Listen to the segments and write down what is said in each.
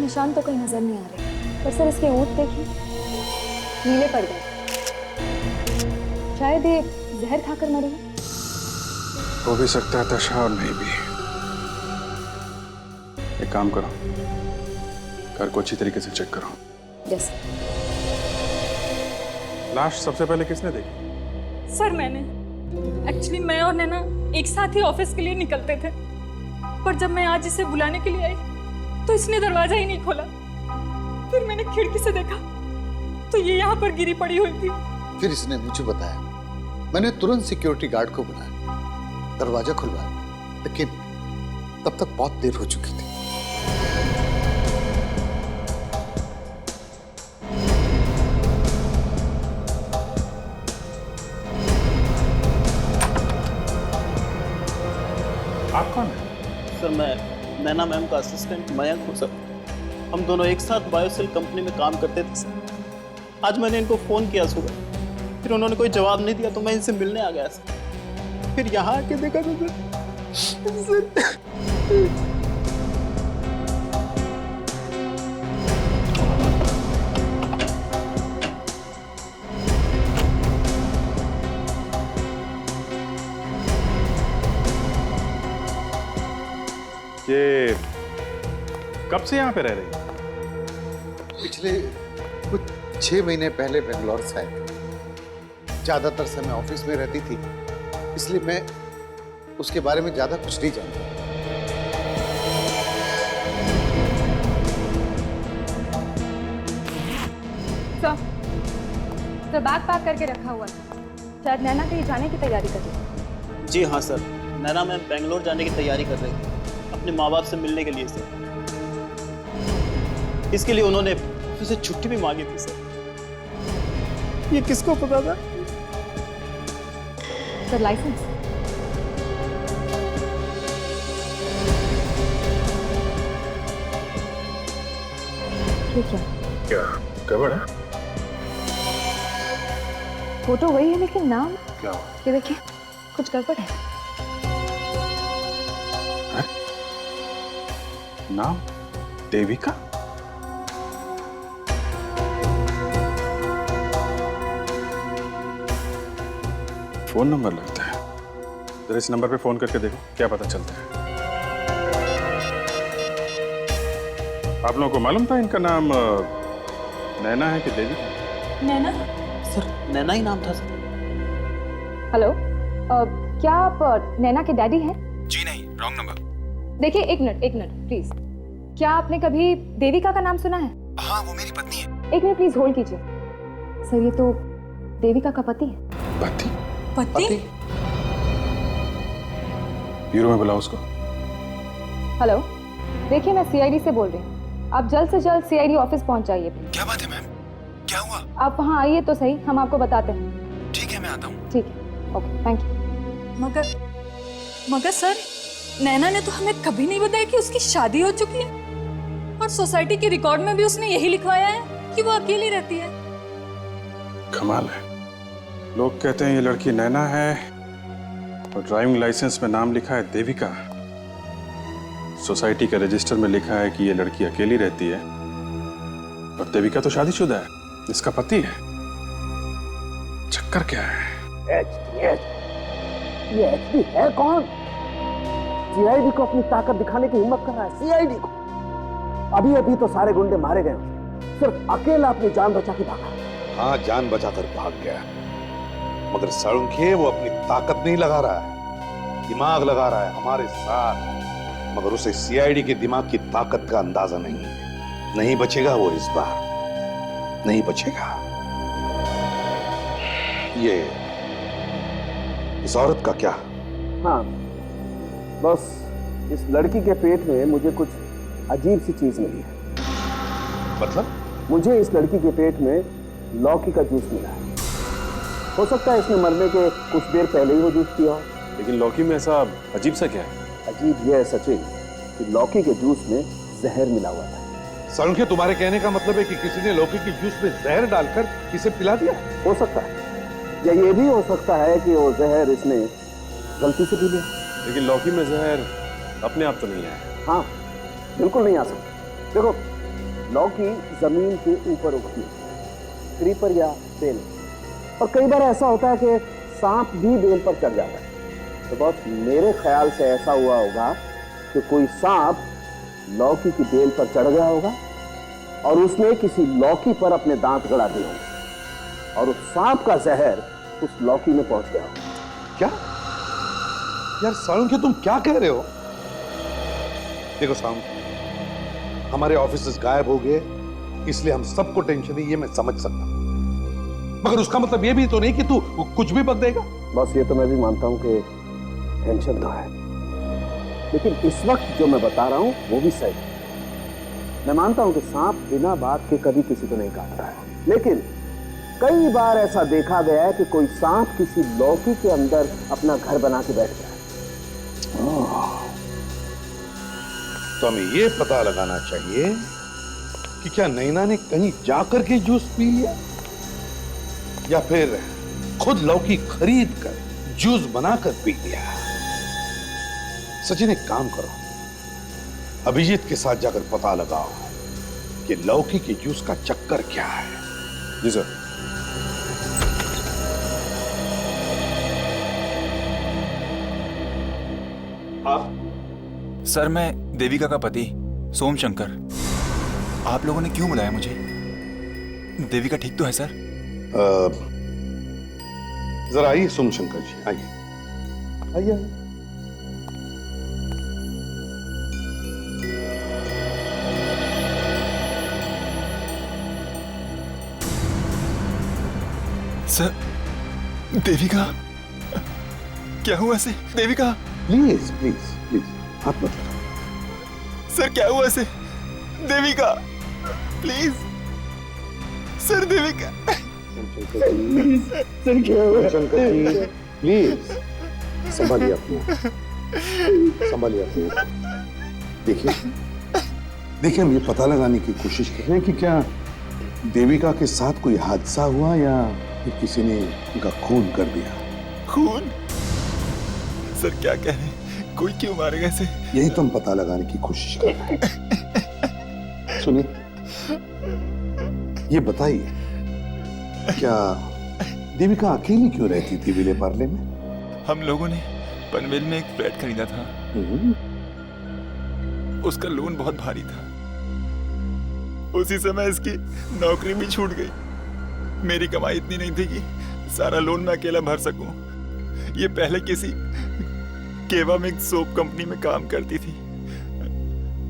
निशान तो कहीं नजर नहीं आ रहे, पर सर इसके ऊँट देखिए, नीले पड़ गए। शायद ये जहर खाकर मरी है। हो भी सकता है तशा, और नहीं भी। एक काम करो, घर को अच्छी तरीके से चेक करो। यस। लाश सबसे पहले किसने देखी? सर मैंने। एक्चुअली मैं और नैना एक साथ ही ऑफिस के लिए निकलते थे, पर जब मैं आज इसे बुलाने के लिए आई तो इसने दरवाजा ही नहीं खोला। फिर मैंने खिड़की से देखा तो ये यहाँ पर गिरी पड़ी हुई थी। फिर इसने मुझे बताया, मैंने तुरंत सिक्योरिटी गार्ड को बुलाया, दरवाजा खुलवाया, लेकिन तब तक बहुत देर हो चुकी थी। आप कौन है? सर मैं नैना मैम का असिस्टेंट मयंक हूँ सर। हम दोनों एक साथ बायोसेल कंपनी में काम करते थे सर। आज मैंने इनको फ़ोन किया सुबह, फिर उन्होंने कोई जवाब नहीं दिया तो मैं इनसे मिलने आ गया सर। फिर यहाँ आके देखा तो सर ये कब से यहाँ पे रह रही है? पिछले कुछ 6 महीने पहले बेंगलोर से आए थे। ज्यादातर समय ऑफिस में रहती थी, इसलिए मैं उसके बारे में ज्यादा कुछ नहीं जानता। सर बैग पैक करके रखा हुआ था, शायद नैना कहीं जाने की तैयारी कर रही है। जी हाँ सर, नैना मैम बेंगलोर जाने की तैयारी कर रही थी अपने माँ बाप से मिलने के लिए सर। इसके लिए उन्होंने उसे छुट्टी भी मांगी थी सर। ये किसको पता था? Sir licence. ठीक है। क्या गड़बड़ है? फोटो वही है लेकिन नाम क्या? ये देखिए, कुछ गड़बड़ है। नाम देविका? फोन नंबर लगता है। जरा इस नंबर पे फोन करके देखो, क्या पता चलता है। आप लोगों को मालूम था इनका नाम नैना है कि देविका? नैना? सर नैना ही नाम था सर। हेलो, क्या आप नैना के डैडी हैं? जी नहीं, रॉन्ग नंबर। देखिए एक मिनट प्लीज। क्या आपने कभी देविका का नाम सुना है? हाँ, वो मेरी पत्नी है। एक मिनट प्लीज होल्ड कीजिए। सर ये तो देविका का पति है। पति? पति? ब्यूरो में बुलाओ उसको। हेलो, देखिए मैं सीआईडी से बोल रही हूँ, आप जल्द से जल्द सीआईडी ऑफिस पहुंच जाइए। क्या बात है मैम? क्या हुआ? आप वहाँ आइए तो सही, हम आपको बताते हैं। ठीक है, मैं आता हूँ। ठीक है, ओके, थैंक यू। मगर सर, नैना ने तो हमें कभी नहीं बताया कि उसकी शादी हो चुकी है, और सोसाइटी के रिकॉर्ड में भी उसने यही लिखवाया है कि वो अकेली रहती है। कमाल है, लोग कहते हैं ये लड़की नैना है और ड्राइविंग लाइसेंस में नाम लिखा है देविका। सोसाइटी के रजिस्टर में लिखा है कि ये लड़की अकेली रहती है, और देविका तो शादीशुदा है, इसका पति है। चक्कर क्या है? ये एचडी है कौन? सीआईडी को अपनी ताकत दिखाने की हिम्मत कर रहा है। सीआईडी को अभी अभी तो सारे गुंडे मारे गए, सिर्फ अकेला अपनी जान बचा के भागा। हाँ, जान बचाकर भाग गया, मगर सड़ुंखे वो अपनी ताकत नहीं लगा रहा है, दिमाग लगा रहा है हमारे साथ, मगर उसे सीआईडी के दिमाग की ताकत का अंदाजा नहीं है। नहीं बचेगा वो इस बार, नहीं बचेगा। ये इस औरत का क्या? हाँ, बस इस लड़की के पेट में मुझे कुछ अजीब सी चीज मिली है। मतलब? मुझे इस लड़की के पेट में लौकी का जूस मिला है। हो सकता है इसने मरने के कुछ देर पहले ही वो जूस पिया हो। लेकिन लौकी में ऐसा अजीब सा क्या है? अजीब यह है सचिन कि लौकी के जूस में जहर मिला हुआ था। सड़ुंखे, तुम्हारे कहने का मतलब है कि किसी ने लौकी के जूस में जहर डालकर इसे पिला दिया? हो सकता है, या ये भी हो सकता है कि वो जहर इसने गलती से पी लिया। लेकिन लौकी में जहर अपने आप तो नहीं है। हाँ, बिल्कुल नहीं आ सकता। देखो, लौकी जमीन के ऊपर उगती है, क्रीपर या बेल। और कई बार ऐसा होता है कि सांप भी बेल पर चढ़ जाता है। तो बस मेरे ख्याल से ऐसा हुआ होगा कि कोई सांप लौकी की बेल पर चढ़ गया होगा और उसने किसी लौकी पर अपने दांत गड़ा दिए होंगे और उस सांप का जहर उस लौकी में पहुंच गया होगा। क्या यार साळुंखे, तुम क्या कह रहे हो? देखो साळुंखे, हमारे ऑफिसेस गायब हो गए इसलिए हम सबको टेंशन है, ये मैं समझ सकता हूं, मगर उसका मतलब ये भी तो नहीं कि तू कुछ भी बक देगा। बस ये तो मैं भी मानता हूं कि टेंशन तो है, लेकिन इस वक्त जो मैं बता रहा हूं वो भी सही है। मैं मानता हूं कि सांप बिना बात के कभी किसी को नहीं काटता है, लेकिन कई बार ऐसा देखा गया है कि कोई सांप किसी लौकी के अंदर अपना घर बना के बैठ गया। तो हमें ये पता लगाना चाहिए कि क्या नैना ने कहीं जाकर के जूस पी लिया या फिर खुद लौकी खरीद कर जूस बनाकर पी लिया। सचिन, एक काम करो, अभिजीत के साथ जाकर पता लगाओ कि लौकी के जूस का चक्कर क्या है। जी सर। आप? सर, मैं देविका का पति सोम शंकर। आप लोगों ने क्यों बुलाया मुझे? देविका ठीक तो है सर? जरा आइए सोमशंकर जी, आइए आइए आइए। सर, देविका क्या हुआ से? देविका प्लीज प्लीज प्लीज हाथ मत लगाओ। सर, क्या हुआ से? Devika please sir, Devika sir क्या हुआ? शंकर जी प्लीज संभालिए अपने देखिए देखिए, हम ये पता लगाने की कोशिश कर रहे हैं कि क्या देविका के साथ कोई हादसा हुआ या फिर किसी ने उनका खून कर दिया। खून? सर क्या कह रहे हैं? कोई क्यों मारेगा इसे? यही तो हम पता लगाने की कोशिश कर रहे हैं। सुनिए, ये बताइए, क्या देविका अकेली क्यों रहती थी विले पार्ले में? हम लोगों ने पनवेल में एक फ्लैट खरीदा था। उसका लोन बहुत भारी था। उसी समय इसकी नौकरी भी छूट गई। मेरी कमाई इतनी नहीं थी कि सारा लोन मैं अकेला भर सकूं। ये पहले किसी केवा में एक सोप कंपनी में काम करती थी,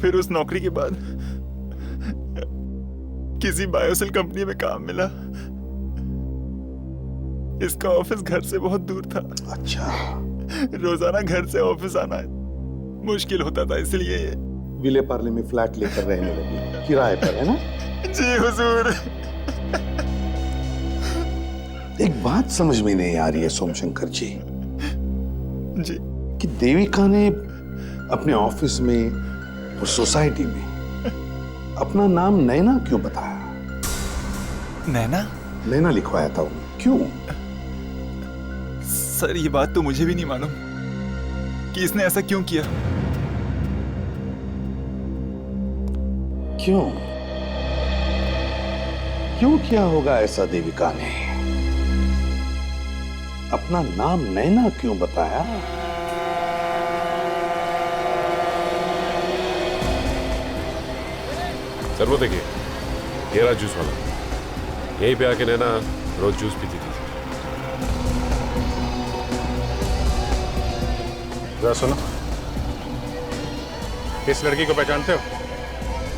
फिर उस नौकरी के बाद किसी बायोसेल कंपनी में काम मिला। इसका ऑफिस घर से बहुत दूर था। अच्छा, रोजाना घर से ऑफिस आना मुश्किल होता था, इसलिए विले पार्ले में फ्लैट लेकर रहने लगी, किराए पर, है ना? जी हुजूर। एक बात समझ में नहीं आ रही है सोमशंकर जी कि देविका ने अपने ऑफिस में और सोसाइटी में अपना नाम नैना क्यों बताया? नैना? नैना लिखवाया था उन्हें, क्यों? सर, ये बात तो मुझे भी नहीं मालूम कि इसने ऐसा क्यों किया। क्यों क्यों किया होगा ऐसा देविका ने? अपना नाम नैना क्यों बताया? सर वो देखिए, ये रहा जूस वाला। यहीं पे आके नैना रोज जूस पीती थी। जरा सुनो, इस लड़की को पहचानते हो?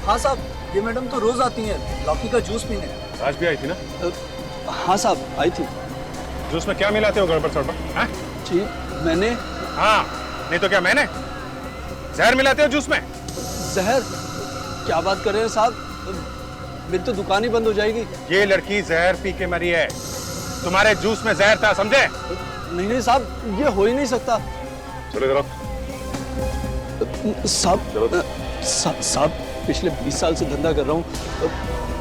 हाँ साहब, ये मैडम तो रोज आती हैं लौकी का जूस पीने। आज भी आई थी ना? हाँ साहब, आई थी। जूस में क्या मिलाते हो गड़बड़ सड़बड़? हाँ? जी मैंने। हाँ, नहीं तो क्या मैंने? जहर मिलाते हो जूस में? जहर? क्या बात कर रहे हैं साहब, मेरी तो दुकान ही बंद हो जाएगी। ये लड़की जहर पी के मरी है। तुम्हारे जूस में जहर था, समझे? नहीं नहीं साहब, ये हो ही नहीं सकता। चलो इधर आओ। साहब पिछले 20 साल से धंधा कर रहा हूँ,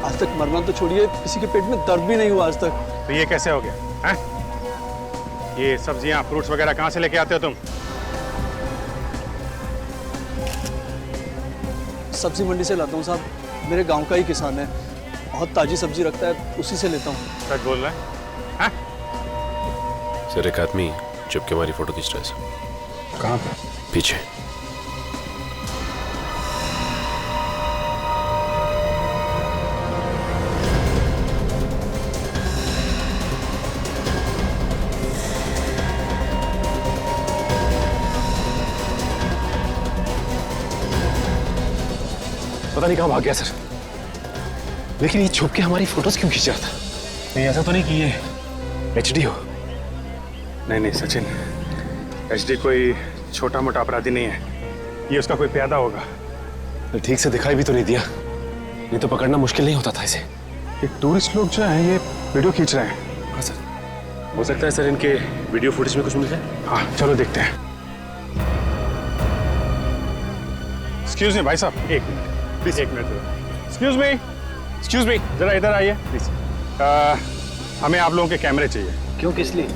आज तक मरना तो छोड़िए, किसी के पेट में दर्द भी नहीं हुआ आज तक। तो ये कैसे हो गया? हैं? ये सब्जियां फ्रूट्स वगैरह कहाँ से लेके आते हो तुम? सब्जी मंडी से लाता हूँ साहब, मेरे गांव का ही किसान है, बहुत ताजी सब्जी रखता है, उसी से लेता हूँ। सच बोल रहा है? हाँ? सर एक आदमी चुप के हमारी फोटो खींच रहा है सर। कहाँ पे? पीछे। पता नहीं कहाँ भाग गया सर, लेकिन ये छुप के हमारी फोटोज क्यों खींच रहा था? नहीं ऐसा तो नहीं कि ये HD हो? नहीं सचिन, HD कोई छोटा मोटा अपराधी नहीं है, ये उसका कोई प्यादा होगा। तो ठीक से दिखाई भी तो नहीं दिया, ये तो पकड़ना मुश्किल नहीं होता था इसे। ये टूरिस्ट लोग जो हैं ये वीडियो खींच रहे हैं। हाँ सर, हो सकता है सर इनके वीडियो फुटेज में कुछ मिल जाए। हाँ चलो देखते हैं। एक्सक्यूज मी भाई साहब, एक मिनट प्लीज, एक मिनट। एक्सक्यूज मी, जरा इधर आइए प्लीज। हमें आप लोगों के कैमरे चाहिए। क्यों, किस लिए?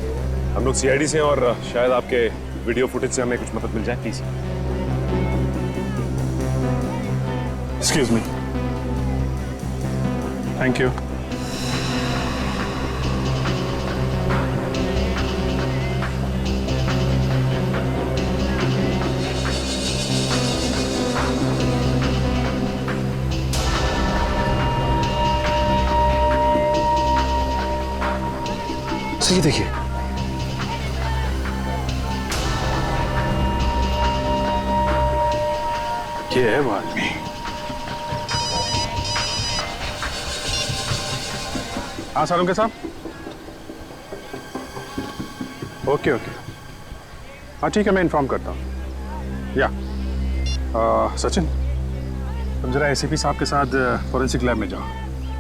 हम लोग CID से और शायद आपके वीडियो फुटेज से हमें कुछ मदद मिल जाए please. Excuse me, thank you. Sir ये देखिए, ये है वो आदमी। हाँ सालुंके साहब, ओके। हाँ ठीक है, मैं इन्फॉर्म करता हूँ। या सचिन, तुम जरा ACP साहब के साथ फॉरेंसिक लैब में जाओ,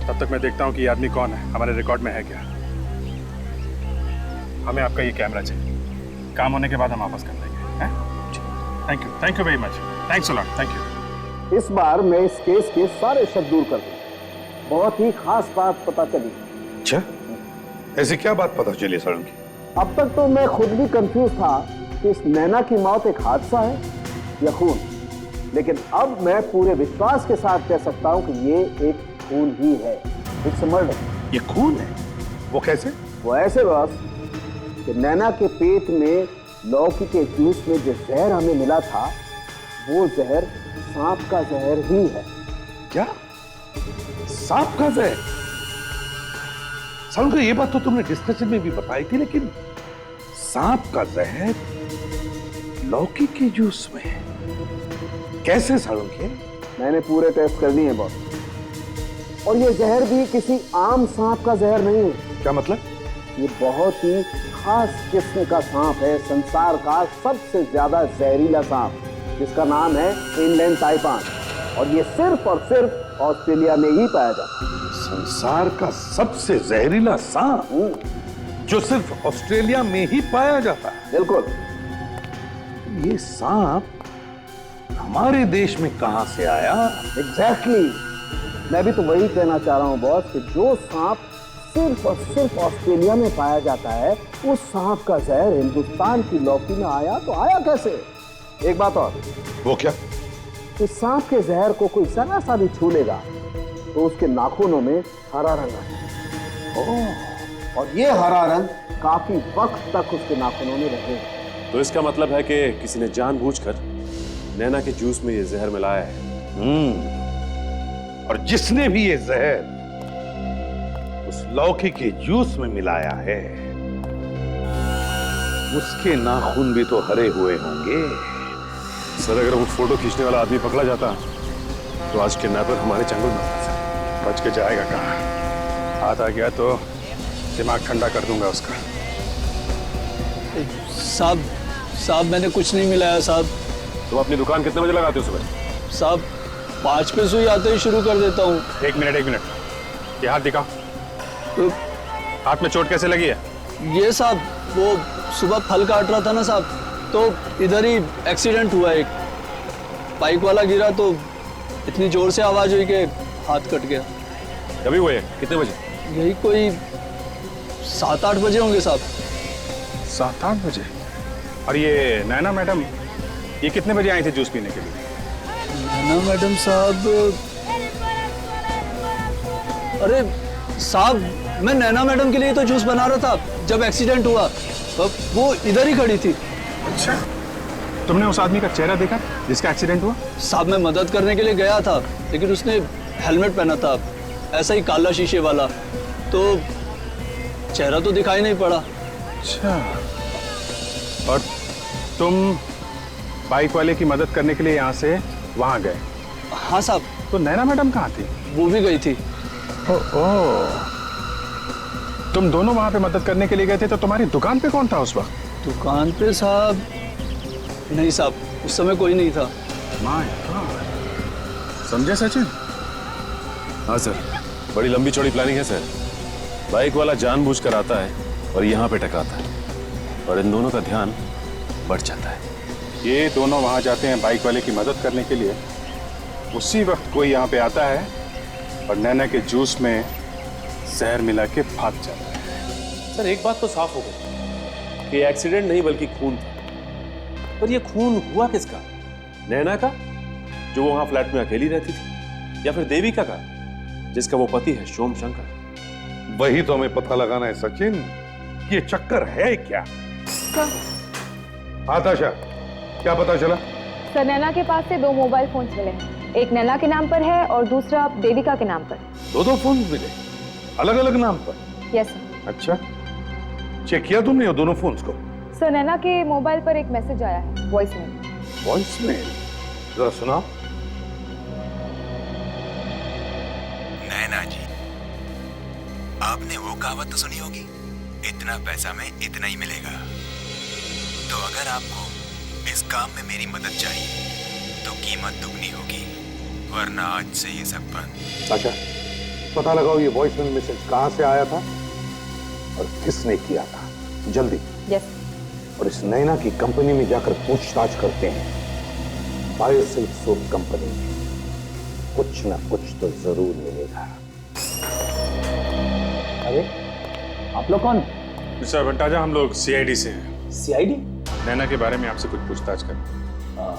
तब तक मैं देखता हूँ कि ये आदमी कौन है, हमारे रिकॉर्ड में है क्या। हमें आपका ये कैमरा चाहिए, काम होने के बाद हम वापस कर देंगे। Thank you very much, thanks a lot, thank you. इस बार मैं इस केस के सारे शक दूर कर दूं। बहुत ही खास बात पता चली। अच्छा, ऐसी क्या बात पता चली सालुंके? अब तक तो मैं खुद भी कंफ्यूज था कि इस नैना की मौत एक हादसा है या खून, लेकिन अब मैं पूरे विश्वास के साथ कह सकता हूं कि ये एक खून ही है, इट्स मर्डर। ये खून है? वो कैसे? वो ऐसे बस कि नैना के पेट में लौकी के जूस में जो जहर हमें मिला था, वो जहर सांप का जहर ही है। क्या? सांप का जहर? सालुंके, ये बात तो तुमने डिस्कशन में भी बताई थी, लेकिन सांप का जहर लौकी के जूस में कैसे सालुंके? मैंने पूरे टेस्ट कर दिए बॉस, और ये जहर भी किसी आम सांप का जहर नहीं है। क्या मतलब? ये बहुत ही खास किस्म का सांप है, संसार का सबसे ज्यादा जहरीला सांप, जिसका नाम है इंडियन ताइपान, और ये सिर्फ और सिर्फ ऑस्ट्रेलिया में ही पाया जाता है। संसार का सबसे जहरीला सांप जो सिर्फ ऑस्ट्रेलिया में ही पाया जाता है? बिल्कुल। ये सांप हमारे देश में कहां से आया? एग्जैक्टली, मैं भी तो वही कहना चाह रहा हूं बॉस, कि जो सांप सिर्फ और सिर्फ ऑस्ट्रेलिया में पाया जाता है, उस सांप का जहर हिंदुस्तान की लौकी में आया तो आया कैसे? एक बात और। वो क्या? इस सांप के जहर को कोई जरा सा भी छू लेगा तो उसके नाखूनों में हरा रंग आता, और ये हरा रंग काफी वक्त तक उसके नाखूनों में रहेगा। तो इसका मतलब है कि किसी ने जानबूझकर नैना के जूस में ये जहर मिलाया है। और जिसने भी ये जहर उस लौकी के जूस में मिलाया है, उसके नाखून भी तो हरे हुए होंगे। सर अगर वो फोटो खींचने वाला आदमी पकड़ा जाता तो आज किडनैपर हमारे चंगुल में होता सर। बच के जाएगा कहाँ? हाथ आ गया तो दिमाग ठंडा कर दूंगा उसका। साहब मैंने कुछ नहीं मिलाया साहब। तुम अपनी दुकान कितने बजे लगाते हो सुबह? साहब 5 पे सुई आते ही शुरू कर देता हूँ। एक मिनट, ये हाथ दिखाओ। तो हाथ में चोट कैसे लगी है? ये साहब, वो सुबह फल काट रहा था ना साहब, तो इधर ही एक्सीडेंट हुआ। एक बाइक वाला गिरा तो इतनी जोर से आवाज हुई कि हाथ कट गया। कभी हुए? कितने बजे? यही कोई 7-8 बजे होंगे साहब। 7-8 बजे? और ये नैना मैडम, ये कितने बजे आई थी जूस पीने के लिए? नैना मैडम साहब अरे साहब, मैं नैना मैडम के लिए तो जूस बना रहा था जब एक्सीडेंट हुआ। अब वो इधर ही खड़ी थी। अच्छा, तुमने उस आदमी का चेहरा देखा जिसका एक्सीडेंट हुआ? साहब मैं मदद करने के लिए गया था, लेकिन उसने हेलमेट पहना था, ऐसा ही काला शीशे वाला, तो चेहरा तो दिखाई नहीं पड़ा। अच्छा, और तुम बाइक वाले की मदद करने के लिए यहाँ से वहाँ गए? हाँ साहब। तो नैना मैडम कहाँ थी? वो भी गई थी। ओह, तुम दोनों वहाँ पे मदद करने के लिए गए थे, तो तुम्हारी दुकान पे कौन था उस वक्त? दुकान पे साहब नहीं साहब, उस समय कोई नहीं था। माय गॉड, समझे सचिन? हाँ सर, बड़ी लंबी चौड़ी प्लानिंग है सर। बाइक वाला जानबूझकर आता है और यहाँ पे टकराता है और इन दोनों का ध्यान बढ़ जाता है। ये दोनों वहाँ जाते हैं बाइक वाले की मदद करने के लिए, उसी वक्त कोई यहाँ पे आता है और नैना के जूस में जहर मिला के भाग जाता है। सर एक बात तो साफ हो गई कि एक्सीडेंट नहीं बल्कि खून था। पर ये खून हुआ किसका? नैना का, जो वहां फ्लैट में अकेली रहती थी, या फिर देविका का, जिसका वो पति है सोम शंकर? वही तो हमें पता लगाना है सचिन, ये चक्कर है क्या? आताशा, क्या पता चला? सर नैना के पास से 2 मोबाइल फोन्स मिले हैं, एक नैना के नाम पर है और दूसरा देविका के नाम पर। दो फोन मिले, अलग अलग नाम पर? Yes sir. अच्छा, चेक किया तुमने ये दोनों फोन्स को? सर नैना के मोबाइल पर एक मैसेज आया है, वॉइस मेल। Voice mail? जरा सुनाओ। नैना जी, आपने वो कहावत तो सुनी होगी, इतना पैसा में इतना ही मिलेगा। तो अगर आपको इस काम में मेरी मदद चाहिए तो कीमत दुगनी होगी, वरना आज से ये सब बंद। अच्छा, पता लगाओ ये वॉइस मेल मैसेज कहां से आया था और किसने किया था, जल्दी। यस। और इस नैना की कंपनी में जाकर पूछताछ करते हैं। बायोसिल्क सोप कंपनी में कुछ ना कुछ तो जरूर मिलेगा। अरे आप लोग कौन? मिस्टर भट्टाजा, हम लोग सीआईडी से हैं। सीआईडी? नैना के बारे में आपसे कुछ पूछताछ करें।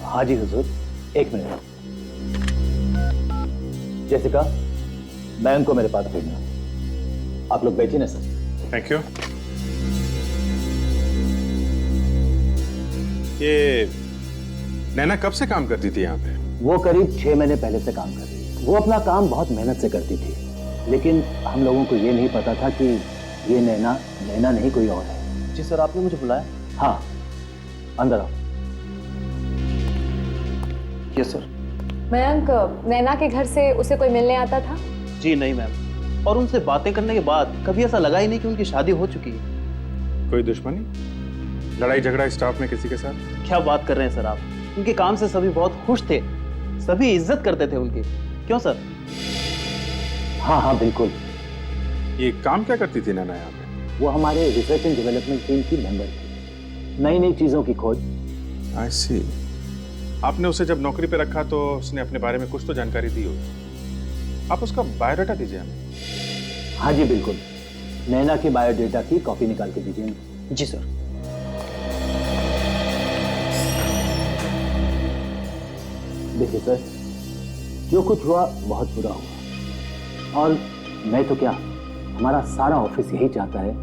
हाँ जी हुजूर, एक मिनट। जेसिका, मैम को मेरे पास भेजना। आप लोग बैठिए ना सर। Thank you. ये नैना कब से काम करती थी यहाँ पे? वो करीब 6 महीने पहले से काम कर रही है। वो अपना काम बहुत मेहनत से करती थी, लेकिन हम लोगों को ये नहीं पता था कि ये नैना नहीं कोई और है। जी सर, आपने मुझे बुलाया? हाँ, अंदर आओ। Yes sir. मयंक, नैना के घर से उसे कोई मिलने आता था? जी नहीं मैम, और उनसे बातें करने के बाद कभी ऐसा लगा ही नहीं कि उनकी शादी हो चुकी है। कोई दुश्मनी, लड़ाई झगड़ा स्टाफ में किसी के साथ? क्या बात कर रहे हैं सर आप? उनके काम से सभी बहुत खुश थे, सभी इज्जत करते थे उनकी। क्यों सर? हाँ हाँ बिल्कुल। ये काम क्या करती थी नैना यहाँ पे? वो हमारे रिसर्च एंड डेवलपमेंट टीम की मेंबर थी, नई नई चीजों की खोज। आई सी। आपने उसे जब नौकरी पे रखा तो उसने अपने बारे में कुछ तो जानकारी दी होगी। आप उसका बायोडाटा दीजिए हमें। हाँ जी बिल्कुल, नैना की बायोडेटा की कॉपी निकाल के दीजिए। जी सर। देखिए सर, जो कुछ हुआ बहुत बुरा हुआ, और मैं तो क्या, हमारा सारा ऑफिस यही चाहता है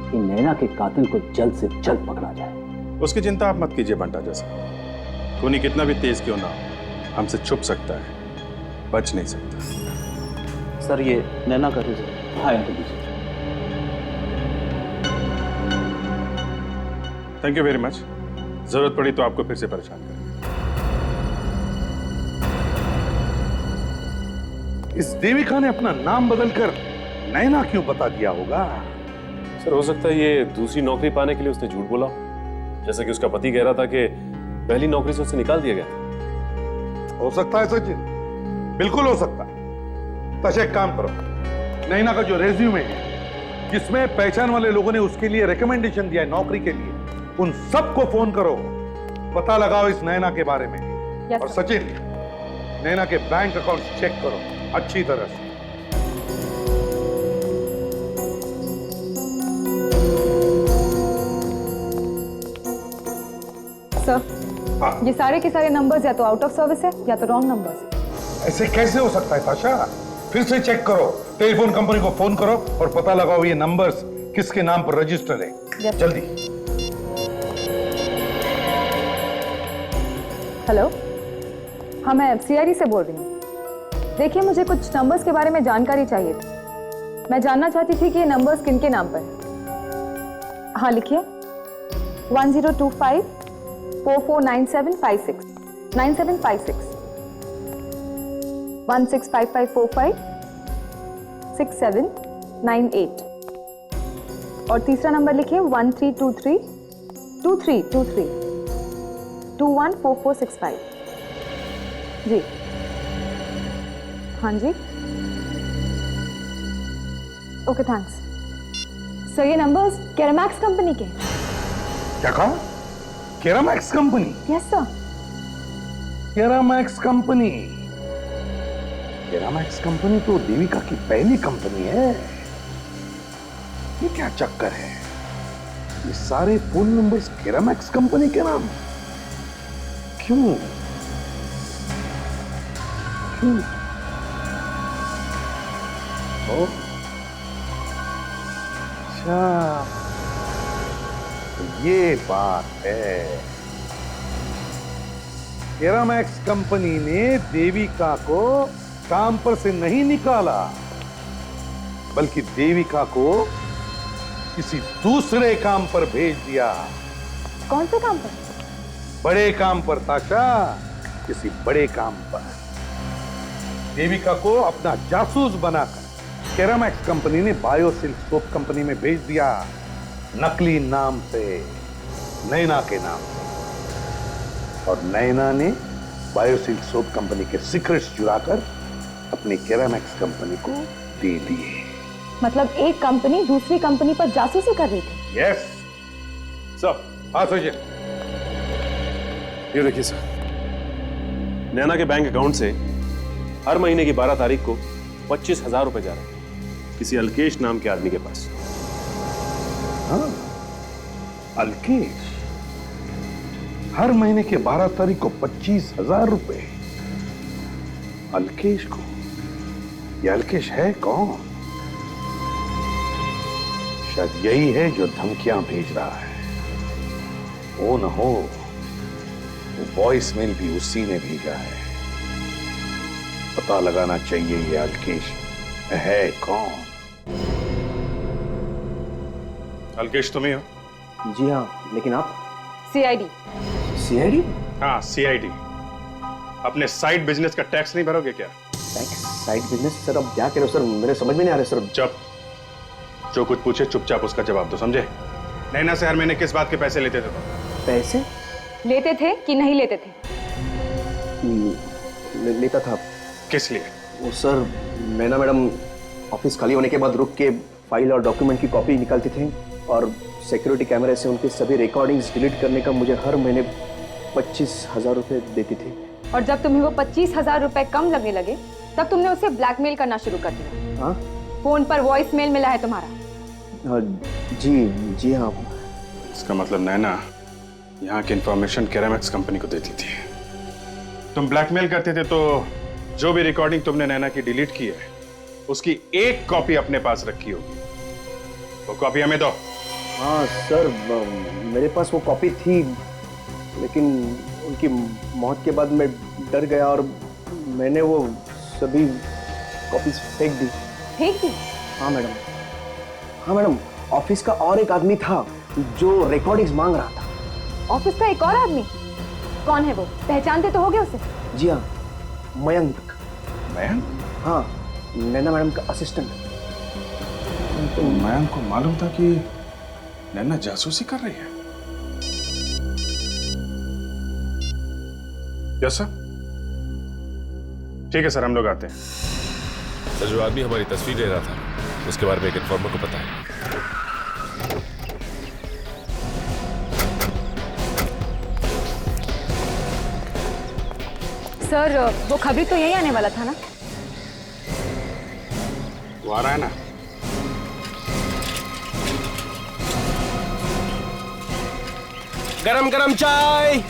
कि नैना के कातिल को जल्द से जल्द पकड़ा जाए। उसकी चिंता आप मत कीजिए बंटा जैसा। खूनी कितना भी तेज क्यों ना हो, हमसे छुप सकता है, बच नहीं सकता। सर ये नैना का रिजल्ट। हाँ इनको दीजिए। Thank you very much. जरूरत पड़ी तो आपको फिर से परेशान करेंगे। इस देविका ने अपना नाम बदलकर नैना क्यों बता दिया होगा? सर हो सकता है ये दूसरी नौकरी पाने के लिए उसने झूठ बोला, जैसा कि उसका पति कह रहा था कि पहली नौकरी से उसे निकाल दिया गया था। हो सकता है सचिन, बिल्कुल हो सकता है। तो एक काम करो, नैना का जो रेज्यूमे है जिसमें पहचान वाले लोगों ने उसके लिए रिकमेंडेशन दिया है नौकरी के लिए, उन सबको फोन करो, पता लगाओ इस नैना के बारे में। Yes, और sir. सचिन, नैना के बैंक अकाउंट चेक करो अच्छी तरह से। सर, ये सारे के सारे नंबर्स या तो आउट ऑफ सर्विस है या तो रॉन्ग नंबर्स है। ऐसे कैसे हो सकता है ताशा? फिर से चेक करो, टेलीफोन कंपनी को फोन करो और पता लगाओ ये नंबर्स किसके नाम पर रजिस्टर है। Yes. जल्दी। हेलो, हाँ मैं सीआईडी से बोल रही हूँ। देखिए मुझे कुछ नंबर्स के बारे में जानकारी चाहिए थी। मैं जानना चाहती थी कि ये नंबर्स किनके नाम पर है। हाँ लिखिए 1025 449756 9756 165545 6798 और तीसरा नंबर लिखिए 1323 2323 214465। जी हाँ जी, ओके थैंक्स सर। ये नंबर्स केरामैक्स कंपनी के। क्या कहा? Keramax company? Yes sir. Keramax company? Keramax company तो देविका की पहली कंपनी है। ये क्या चक्कर है? ये सारे फोन नंबर्स केरामैक्स कंपनी के नाम? क्यों? क्यों? अच्छा, तो ये बात है। केरामैक्स कंपनी ने देविका को काम पर से नहीं निकाला, बल्कि देविका को किसी दूसरे काम पर भेज दिया। कौन से काम पर? बड़े काम पर ताशा, किसी बड़े काम पर। देविका को अपना जासूस बनाकर केरामैक्स कंपनी ने बायोसिल्क सोप कंपनी में भेज दिया, नकली नाम से, नैना के नाम से। और नैना ने बायोसिल्क सोप कंपनी के सीक्रेट्स चुराकर अपनी केरामैक्स कंपनी को दे दिए। मतलब एक कंपनी दूसरी कंपनी पर जासूसी कर रही थी? Yes sir. हाँ सोचिए। ये देखिए सर, नैना के बैंक अकाउंट से हर महीने की 12 तारीख को 25,000 रुपए जा रहे हैं किसी अल्केश नाम के आदमी के पास। हाँ, अल्केश हर महीने के 12 तारीख को 25,000 रुपए। अल्केश को? ये अल्केश है कौन? शायद यही है जो धमकियां भेज रहा है। वो न हो वो वॉइस मेल भी उसी ने भेजा है। पता लगाना चाहिए ये अल्केश है कौन। अल्केश तुम्ही हो? जी हाँ, लेकिन आप? सीआईडी। सीआईडी? हाँ सीआईडी। अपने साइड बिजनेस का टैक्स नहीं भरोगे क्या? टैक्स? Side business? सर अब क्या कह रहे हो सर, मेरे समझ में नहीं आ रहा सर। चुप, जो कुछ पूछे चुपचाप उसका जवाब दो, समझे? नैना से हर महीने किस बात के पैसे लेते थे तुम? पैसे लेते थे कि नहीं लेते थे? लेता था। किस लिए? वो सर, नैना मैडम ऑफिस खाली होने के बाद रुक के फाइल और डॉक्यूमेंट की कॉपी निकालती थी और सिक्योरिटी कैमरे से उनके सभी रिकॉर्डिंग्स डिलीट करने का मुझे हर महीने 25,000 रुपए देती थी। और जब तुम्हें वो 25,000 रुपए कम लगने लगे तब तुमने उसे ब्लैकमेल करना शुरू कर दिया। हाँ? फोन पर वॉइस मेल मिला है तुम्हारा? जी हाँ। इसका मतलब नैना यहाँ की इंफॉर्मेशन केरामैक्स कंपनी को देती थी। तुम ब्लैकमेल करते थे तो जो भी रिकॉर्डिंग तुमने नैना की डिलीट की है उसकी एक कॉपी अपने पास रखी होगी। वो कॉपी हमें दो। हाँ सर, मेरे पास वो कॉपी थी, लेकिन उनकी मौत के बाद मैं डर गया और मैंने वो सभी कॉपीज फेंक दी। फेंक दी? हाँ मैडम। हाँ मैडम, ऑफिस का और एक आदमी था जो रिकॉर्डिंग्स मांग रहा था। ऑफिस का एक और आदमी? कौन है वो? पहचानते तो होगे उसे? जी हाँ, मयंक। मयंक? हाँ, नैना मैडम का असिस्टेंट। तो मयंक को मालूम था कि नैना जासूसी कर रही है? Yes sir. ठीक है सर, हम लोग आते हैं। सर, जो आदमी हमारी तस्वीर ले रहा था उसके बारे में एक इन्फॉर्मर को पता है। सर वो खबरी तो यही आने वाला था ना? वो आ रहा है ना? गरम गरम चाय।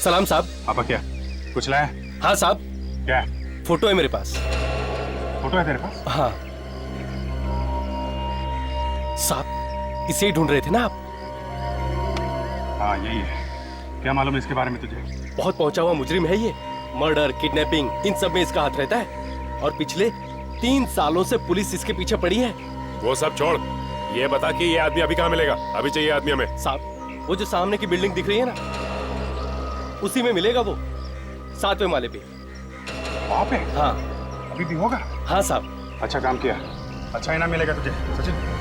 सलाम साहब। पापा क्या कुछ लाया? हाँ साहब, क्या? फोटो है मेरे पास। फोटो है तेरे पास? हाँ साहब, इसे ही ढूंढ रहे थे ना आप? हाँ यही है। क्या मालूम इसके बारे में तुझे? बहुत पहुंचा हुआ मुजरिम है ये। मर्डर, किडनैपिंग, इन सब में इसका हाथ रहता है और पिछले 3 सालों से पुलिस इसके पीछे पड़ी है। वो सब छोड़, ये बता कि ये आदमी अभी कहाँ मिलेगा? अभी चाहिए आदमी हमें। साहब, वो जो सामने की बिल्डिंग दिख रही है ना, उसी में मिलेगा वो, 7वें माले पे। वहाँ पे? हाँ। अभी भी होगा? हाँ साहब। अच्छा काम किया, अच्छा इनाम मिलेगा तुझे सचिन।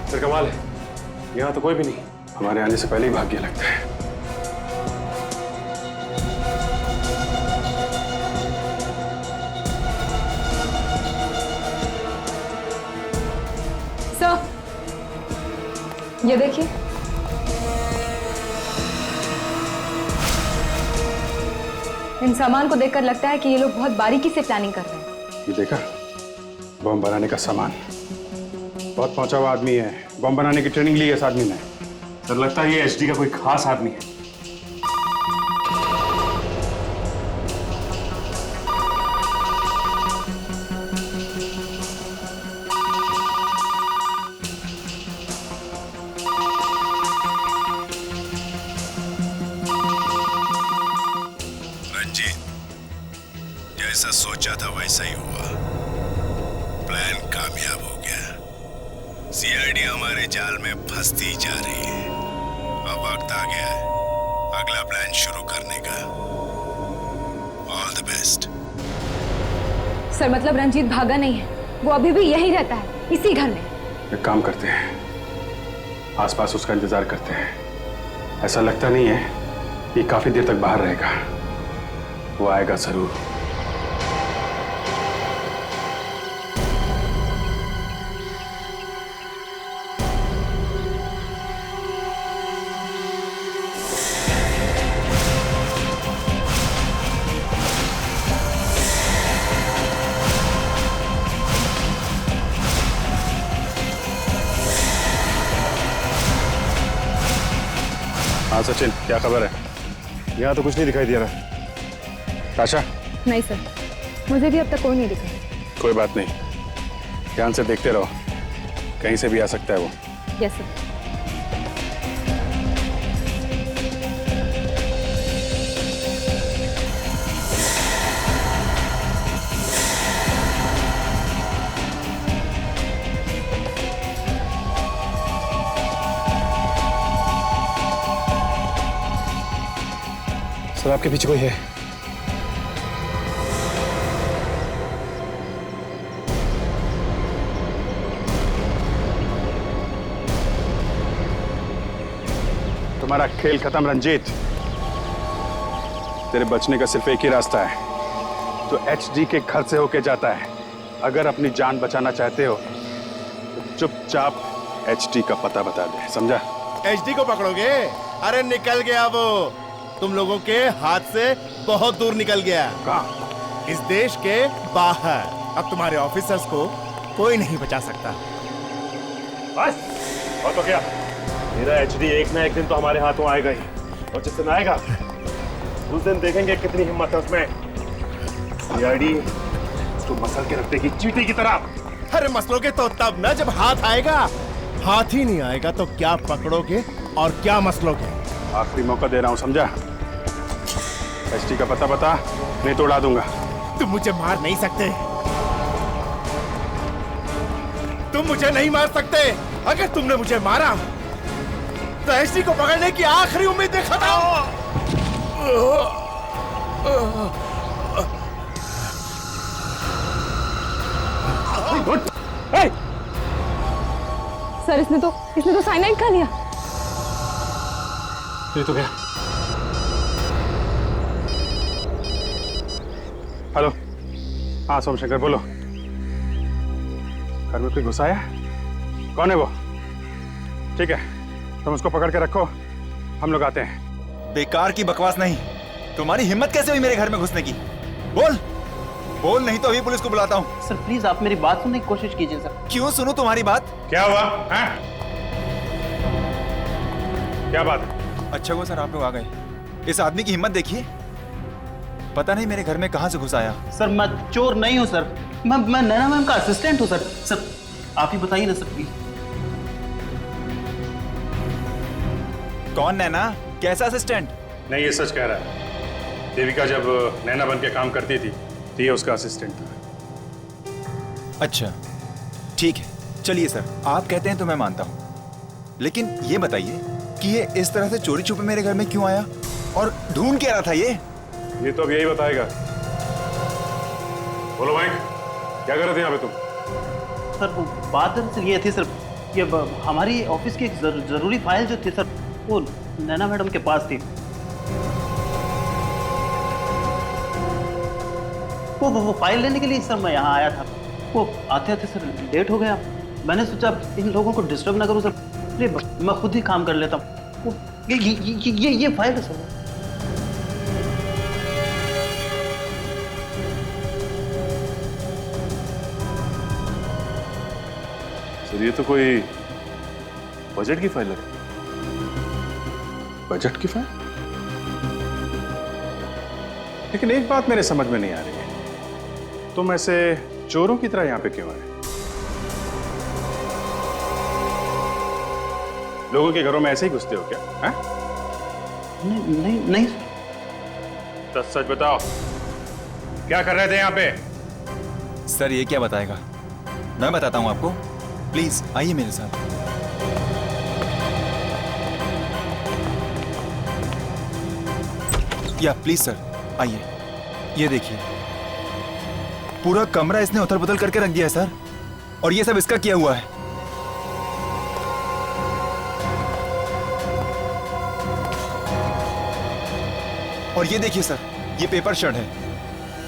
फिर कमाल है, यहाँ तो कोई भी नहीं। हमारे आने से पहले ही भाग गया लगता है। सर, ये देखिए। इन सामान को देखकर लगता है कि ये लोग बहुत बारीकी से प्लानिंग कर रहे हैं। ये देखा, बम बनाने का सामान। बहुत पहुंचा हुआ आदमी है, बम बनाने की ट्रेनिंग ली है इस आदमी ने। तो लगता है ये एचडी का कोई खास आदमी है। रंजीत, जैसा सोचा था वैसा ही हुआ। प्लान कामयाब हो गया। सीआईडी हमारे जाल में फंसती जा रही है। अब वक्त आ गया है अगला प्लान शुरू करने का। All the best. सर, मतलब रंजीत भागा नहीं है, वो अभी भी यही रहता है, इसी घर में। एक काम करते हैं, आसपास उसका इंतजार करते हैं। ऐसा लगता नहीं है कि काफी देर तक बाहर रहेगा। वो आएगा जरूर। हाँ सचिन, क्या खबर है? यहाँ तो कुछ नहीं दिखाई दे रहा। आशा? नहीं सर, मुझे भी अब तक कोई नहीं दिखा। कोई बात नहीं, ध्यान से देखते रहो, कहीं से भी आ सकता है वो। Yes sir. सर, आपके पीछे कोई है? तुम्हारा खेल खत्म रंजीत। तेरे बचने का सिर्फ एक ही रास्ता है, जो एचडी के घर से होके जाता है। अगर अपनी जान बचाना चाहते हो तो चुपचाप एचडी का पता बता दे, समझा? एचडी को पकड़ोगे? अरे निकल गया वो, तुम लोगों के हाथ से बहुत दूर निकल गया। कहाँ? इस देश के बाहर। अब तुम्हारे ऑफिसर्स को कोई नहीं बचा सकता। बस और तो क्या, मेरा एचडी एक ना एक दिन तो हमारे हाथों आएगा ही, और जिस दिन आएगा उस दिन देखेंगे कितनी हिम्मत है उसमें। सीआईडी उसको मसल के रखते की चींटी की तरह। अरे मसलोगे तो तब ना जब हाथ आएगा। हाथ ही नहीं आएगा तो क्या पकड़ोगे और क्या मसलोगे? आखिरी मौका दे रहा हूँ, समझा? एचडी का पता बता, नहीं तो उड़ा दूंगा। तुम मुझे मार नहीं सकते, तुम मुझे नहीं मार सकते। अगर तुमने मुझे मारा तो एचडी को पकड़ने की आखिरी उम्मीद खत्म। सर, इसने तो साइनाइड खा लिया। ये तो क्या? हेलो, हाँ सोमशंकर बोलो। घर में कोई घुसा है? कौन है वो? ठीक है, तुम उसको पकड़ के रखो, हम लोग आते हैं। बेकार की बकवास नहीं। तुम्हारी हिम्मत कैसे हुई मेरे घर में घुसने की? बोल बोल, नहीं तो अभी पुलिस को बुलाता हूँ। सर प्लीज आप मेरी बात सुनने की कोशिश कीजिए सर। क्यों सुनूं तुम्हारी बात? क्या हुआ है? क्या बात है? अच्छा हुआ सर आप लोग आ गए। इस आदमी की हिम्मत देखिए, पता नहीं मेरे घर में कहां से घुस आया। सर मैं चोर नहीं हूँ सर, मैं नैना मैम का असिस्टेंट हूँ सर। सर आप ही बताइए ना सर प्लीज। कौन नैना? कैसा असिस्टेंट? नहीं, ये सच कह रहा है। देविका जब नैना बन के काम करती थी तो ये उसका असिस्टेंट था। अच्छा ठीक है, चलिए सर आप कहते हैं तो मैं मानता हूँ, लेकिन ये बताइए कि ये इस तरह से चोरी छुपे मेरे घर में क्यों आया और ढूंढ क्या रहा था ये तो अब यही बताएगा। बोलो माइक, क्या कर रहे थे यहाँ पे तुम? सर वो बात दरअसल ये थी सर, ये हमारी ऑफिस की एक जरूरी फाइल जो थी सर, वो नैना मैडम के पास थी। वो फाइल लेने के लिए सर मैं यहाँ आया था। वो आते आते सर लेट हो गया। मैंने सोचा इन लोगों को डिस्टर्ब ना करूँ सर, मैं खुद ही काम कर लेता हूँ। ये फाइल है सर। सर ये तो कोई बजट की फाइल है। बजट की फाइल? लेकिन एक बात मेरे समझ में नहीं आ रही है, तुम ऐसे चोरों की तरह यहाँ पे क्यों आए? लोगों के घरों में ऐसे ही घुसते हो क्या? है? नहीं तो सच बताओ, क्या कर रहे थे यहाँ पे? सर ये क्या बताएगा, मैं बताता हूँ आपको। प्लीज आइए मेरे साथ। या प्लीज सर आइए, ये देखिए पूरा कमरा इसने उथल पुथल करके रख दिया है सर, और ये सब इसका किया हुआ है। और ये देखिए सर, ये पेपर शर्ट है,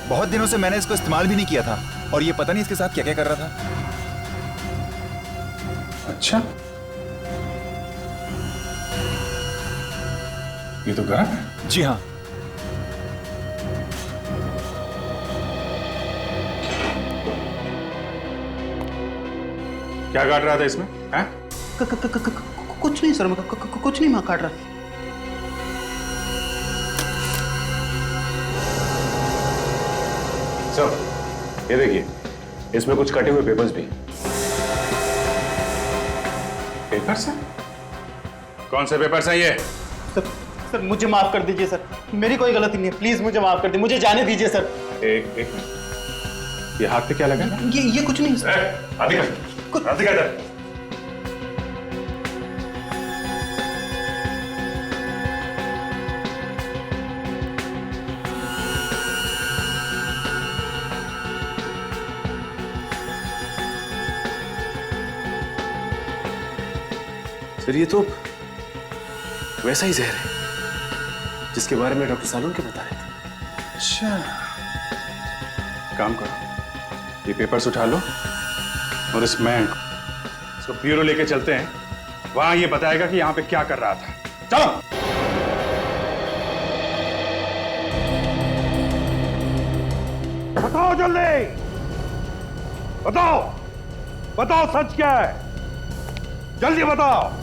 बहुत दिनों से मैंने इसको इस्तेमाल भी नहीं किया था, और ये पता नहीं इसके साथ क्या क्या कर रहा था। अच्छा, ये तो गरम है। जी हाँ। क्या काट रहा था इसमें? हैं? कुछ नहीं सर, कुछ नहीं मैं काट रहा। सर ये देखिए, इसमें कुछ कटे हुए पेपर्स भी। पेपर्स हैं? कौन से पेपर्स हैं ये? सर मुझे माफ कर दीजिए सर, मेरी कोई गलती नहीं है, प्लीज मुझे माफ कर दीजिए, मुझे जाने दीजिए सर। एक मिनट, ये हाथ पे क्या लगा? ये कुछ नहीं सर। राधिका इधर। सर ये तो वैसा ही जहर है जिसके बारे में डॉक्टर सालून के बता रहे थे। अच्छा, काम करो, ये पेपर्स उठा लो और इस मैन को इसको ब्यूरो लेके चलते हैं, वहां ये बताएगा कि यहां पे क्या कर रहा था। चलो। बताओ जल्दी, बताओ बताओ सच क्या है, जल्दी बताओ।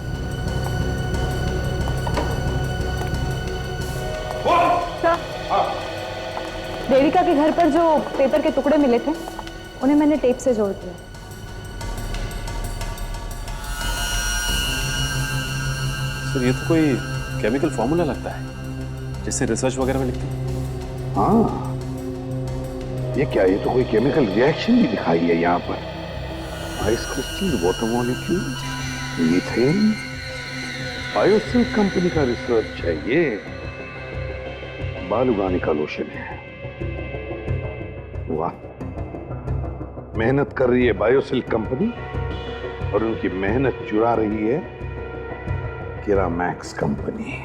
देविका के घर पर जो पेपर के टुकड़े मिले थे उन्हें मैंने टेप से जोड़ दिया। सर ये तो कोई केमिकल फॉर्मूला लगता है जिससे रिसर्च वगैरह में लिखते हैं। हाँ, ये क्या, ये तो कोई केमिकल रिएक्शन भी दिखाई है यहाँ पर। Ice crystal, water molecule, methane, Biocell company का रिसर्च है ये। बाल उगाने का लोशन है। वाह, मेहनत कर रही है बायोसेल कंपनी और उनकी मेहनत चुरा रही है केरामैक्स कंपनी।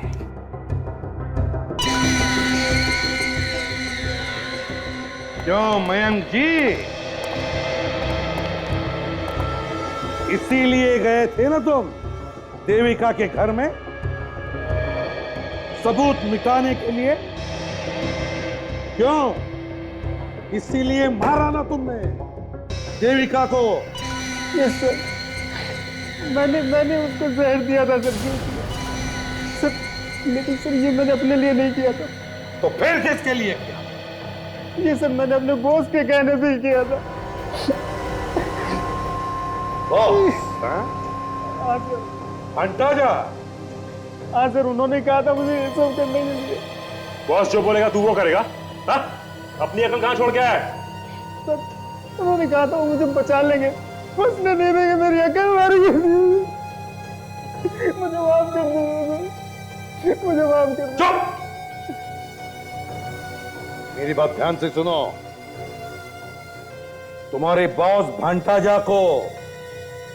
क्यों मयंक जी, इसीलिए गए थे ना तुम देविका के घर में सबूत मिटाने के लिए? क्यों? इसीलिए मारा ना तुमने देविका को? यस सर, मैंने उसको जहर दिया था सर, लेकिन सर ये मैंने अपने लिए नहीं किया था। तो फिर किसके लिए किया? ये सर मैंने अपने बॉस के कहने पे ही किया था। बॉस? हाँ सर। भंटाजा? हाँ सर, उन्होंने कहा था मुझे ये सब करने के लिए। बॉस जो बोलेगा तू वो करेगा? हाँ? अपनी अकल कहाँ छोड़ के आया? सर उन्होंने कहा था वो मुझे बचा लेंगे, बस न दे देंगे, मेरी अकल मार गई। मुझे माफ कर दो, मुझे माफ कर दो। चुप! मेरी बात ध्यान से सुनो। तुम्हारे बॉस भंटाजा को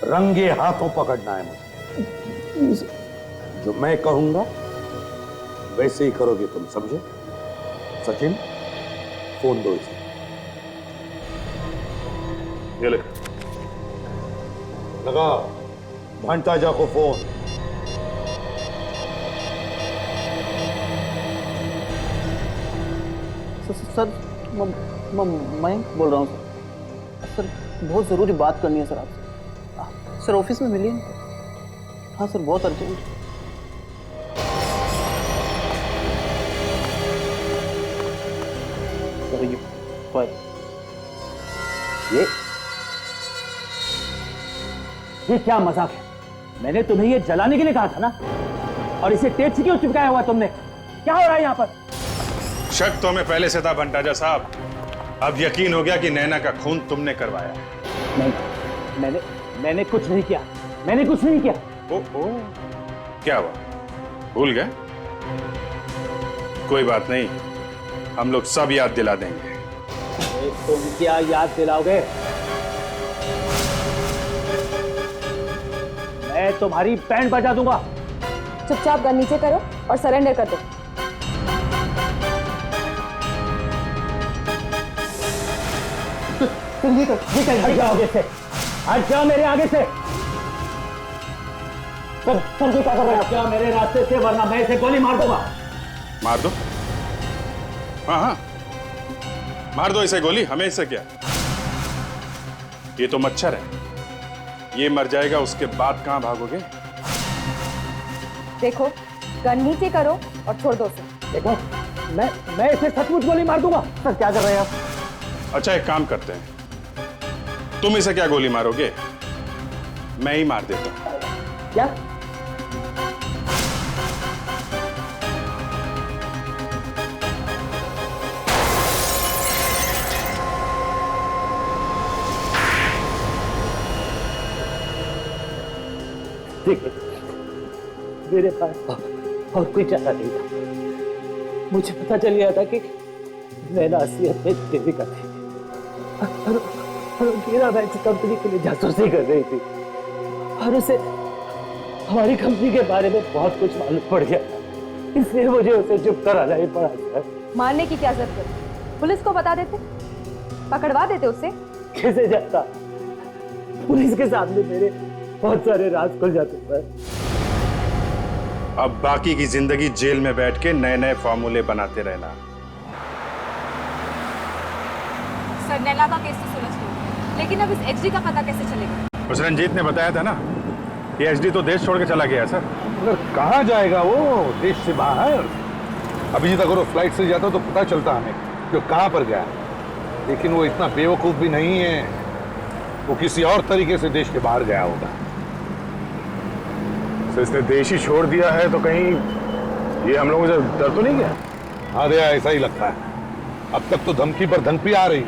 रंगे हाथों पकड़ना है मुझे। जो मैं कहूंगा वैसे ही करोगे तुम, समझे? सचिन, फोन दो इसे। ये ले। लगा भंटाजा को फोन। सर मैं बोल रहा हूँ सर, बहुत ज़रूरी बात करनी है सर आपसे। सर ऑफिस में मिलिए। हाँ सर, बहुत अर्जेंट। सर ये फाइल। ये क्या मजाक है? मैंने तुम्हें ये जलाने के लिए कहा था ना, और इसे तेज से क्यों चिपकाया हुआ तुमने? क्या हो रहा है यहाँ पर? शक तो हमें पहले से था भंटाजा साहब, अब यकीन हो गया कि नैना का खून तुमने करवाया। नहीं, मैंने कुछ नहीं किया, मैंने कुछ नहीं किया। ओ, क्या हुआ? भूल गए? कोई बात नहीं, हम लोग सब याद दिला देंगे। तुम क्या याद दिलाओगे? मैं तुम्हारी बैंड बजा दूंगा। चुपचाप गन नीचे करो और सरेंडर कर दो। हट जाओ आगे से, हट जाओ मेरे आगे से। सर क्या कर रहे हैं? क्या मेरे रास्ते से, वरना मैं इसे गोली मार दूंगा। मार दो। हाँ, मार दो इसे गोली, हमें इससे क्या? ये तो मच्छर है, ये मर जाएगा, उसके बाद कहां भागोगे? देखो, गन नीचे करो और छोड़ दो उसे। देखो, मैं इसे सचमुच गोली मार दूंगा। सर क्या कर रहे हैं आप? अच्छा एक काम करते हैं, तुम इसे क्या गोली मारोगे? मैं ही मार देता हूं। क्या? देखिए, मेरे पास और कोई चारा नहीं था। मुझे पता चल गया था कि नैना असलियत में देविका थी और मीरा बैंक कंपनी के लिए जासूसी कर रही थी, और उसे हमारी कंपनी के बारे में बहुत कुछ मालूम पड़ गया, इसलिए मुझे उसे चुप कराना ही पड़ा सर। मारने की क्या जरूरत है? पुलिस को बता देते, पकड़वा देते उसे। कैसे जाता? पुलिस के सामने मेरे बहुत सारे राज खुल जाते सर। अब बाकी की जिंदगी जेल में बैठ के नए नए फॉर्मूले बनाते रहना। सर नैना का केस तो सुलझ गया, लेकिन अब इस एचडी का पता कैसे चलेगा? उस रंजीत ने बताया था ना कि एचडी तो देश छोड़ के चला गया सर। कहाँ जाएगा वो? देश से बाहर। अभी तक अगर फ्लाइट से जाता तो पता चलता हमें कि कहाँ पर गया, लेकिन वो इतना बेवकूफ भी नहीं है, वो किसी और तरीके से देश के बाहर गया होगा। तो इसने देश ही छोड़ दिया है तो कहीं ये हम लोगों से डर तो नहीं गया? हाँ दया, ऐसा ही लगता है। अब तक तो धमकी पर धमकी आ रही।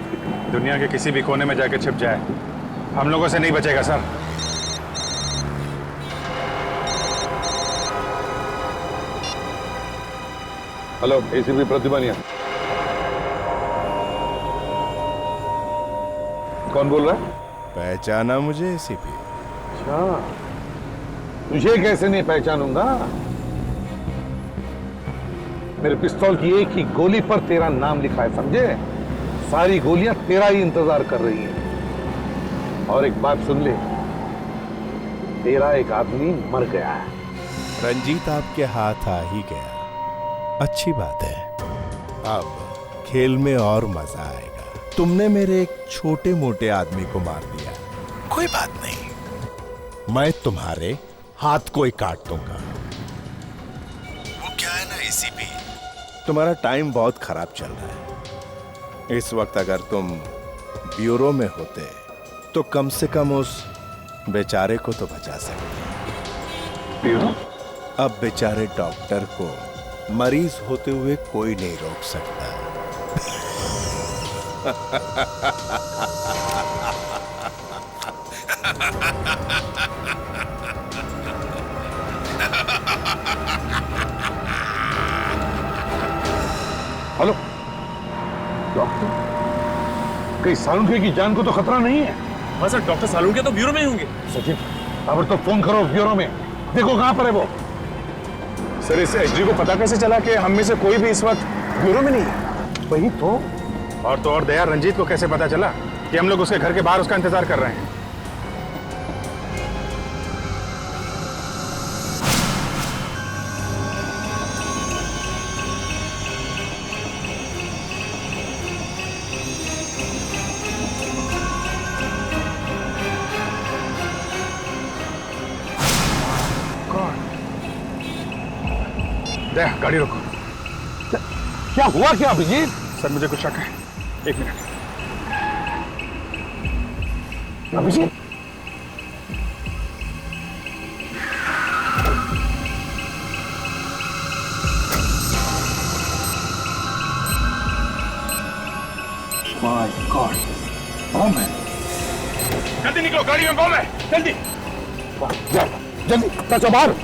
दुनिया के किसी भी कोने में जाके छिप जाए, हम लोगों से नहीं बचेगा सर। Hello, ACP प्रतिबनिया। कौन बोल रहा है? पहचाना मुझे एसीपी? अच्छा, तुझे कैसे नहीं पहचानूंगा? मेरे पिस्तौल की एक ही गोली पर तेरा नाम लिखा है, समझे? सारी गोलियां तेरा ही इंतजार कर रही हैं। और एक बात सुन ले, तेरा एक आदमी मर गया है। रंजीत आपके हाथ आ ही गया, अच्छी बात है। अब खेल में और मजा आएगा। तुमने मेरे एक छोटे मोटे आदमी को मार दिया, कोई बात नहीं, मैं तुम्हारे हाथ को ही काट दूंगा। वो क्या है ना एसीपी, तुम्हारा टाइम बहुत खराब चल रहा है। इस वक्त अगर तुम ब्यूरो में होते तो कम से कम उस बेचारे को तो बचा सकते। ब्यूरो? अब बेचारे डॉक्टर को मरीज होते हुए कोई नहीं रोक सकता। हेलो डॉक्टर, कहीं सालुंखे की जान को तो खतरा नहीं है? हाँ सर, डॉक्टर सालुंखे तो ब्यूरो में ही होंगे। सचिन, अब तो फोन करो ब्यूरो में, देखो कहां पर है वो। सर, इसे एचडी को पता कैसे चला कि हम में से कोई भी इस वक्त ब्यूरो में नहीं है? वही तो और दया, रंजीत को कैसे पता चला कि हम लोग उसके घर के बाहर उसका इंतजार कर रहे हैं? दया, गाड़ी रोको। क्या हुआ क्या अभिजीत? सर, मुझे कुछ शक है, एक मिनट। अभिजीत, माय गॉड, बम है। जल्दी निकलो, गाड़ी में बम है, जल्दी जल्दी बचो बाहर।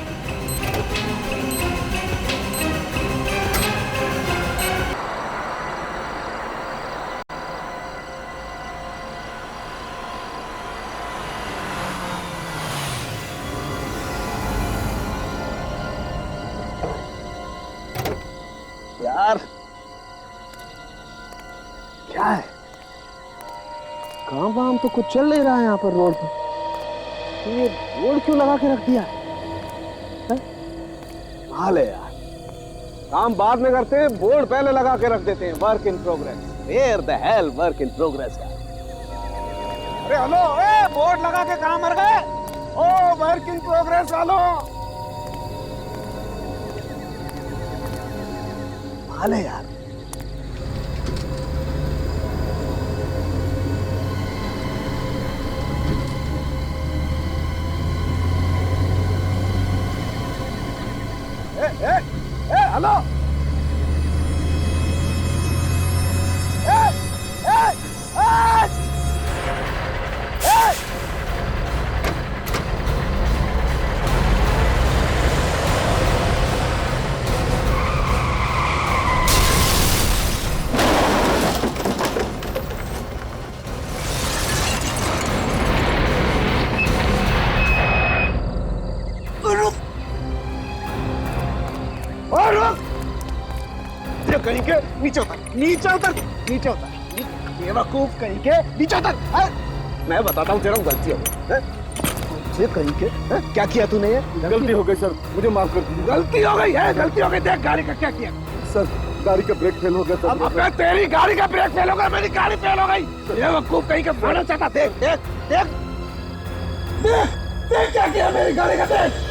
यार क्या है, काम वाम तो कुछ चल नहीं रहा है यहाँ पर रोड पर। तो ये बोर्ड क्यों लगा के रख दिया है? हाल है यार, काम बाद में करते हैं, बोर्ड पहले लगा के रख देते हैं, work in progress. Where the hell work in progress यार। अरे हेलो, बोर्ड लगा के कहाँ मर गए? ओ वर्क इन प्रोग्रेस वालों, हाल है यार। हेलो, कहीं के नीचे उतर, नीचे उतर, नीचे उतर, बेवकूफ कहीं के नीचे उतर। मैं बताता हूँ तेरा गलती हो गई, कहीं के क्या किया तूने? ये गलती हो गई सर, मुझे माफ कर दीजिए। गलती हो गई है, गलती हो गई। देख गाड़ी का क्या किया सर, गाड़ी का ब्रेक फेल हो गया सर। अब तेरी गाड़ी का ब्रेक फेल हो गया, मेरी गाड़ी फेल हो गई। बेवकूफ कहीं का फोड़ा चाहता। देख देख देख देख देख क्या किया मेरी गाड़ी का, देख।